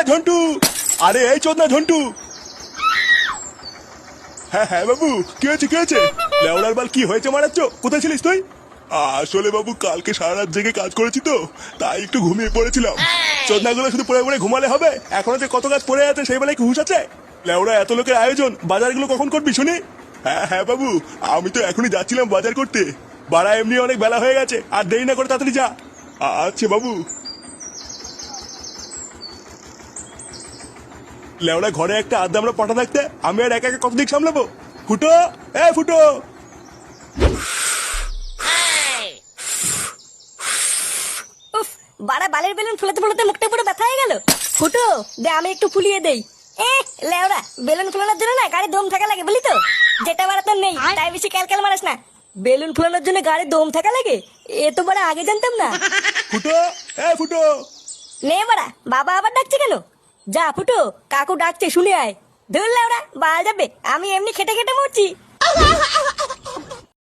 ঝন্টু, আরে এই চোদনা ঝন্টু। হ্যাঁ হ্যাঁ বাবু, কি হয়েছে কি হয়েছে? লেওড়ার বাল কি হয়েছে মারাচ্ছ? কোথায় ছিলিস তুই? আসলে বাবু কালকে সারা রাত জেগে কাজ করেছি তো, তাই একটু ঘুমিয়ে পড়েছিলাম। চোদনাগুলো শুধু পড়ে পড়ে ঘুমালে হবে? এখনো যে কত কাজ পড়ে আছে সেই বেলায় কি হুঁশ আছে? লেওড়া এত লোকের আয়োজন, বাজারগুলো কখন করবি শুনি? হ্যাঁ হ্যাঁ বাবু, আমি তো এখনই যাচ্ছিলাম বাজার করতে। বাড়া এমনি অনেক বেলা হয়ে গেছে, আর দেরি না করে তাড়াতাড়ি যা। আচ্ছা বাবু। লেওড়া ঘরে একটা আধ আমরা পাঠা থাকতে আমি আর একা একা কত দিক সামলাবো? ফুটো, ফুটো। উফ, বাড়া বালের বেলুন ফুলাতে ফুলাতে মুখটা পুরো ব্যথা হয়ে গেল। ফুটো দে, আমি একটু ফুলিয়ে দেই। লেওরা, বেলুন ফুলানোর জন্য না গাড়ি দম থাকা লাগে বুঝলি তো? যেটা বাড়া তোর নেই, তাই বেশি ক্যালক্যাল মারাস না। বেলুন ফুলানোর জন্য গাড়ি দম থাকা লাগে? এ তো বাড়া আগে জানতাম না। ফুটো, ফুটো। নে বাড়া, বাবা আবার ডাকছে কেন? যা ফুটো, কাকু ডাকছে শুনে আয়। ধুর লেওরা, বাল যাবে, আমি এমনি খেটে খেটে মরছি।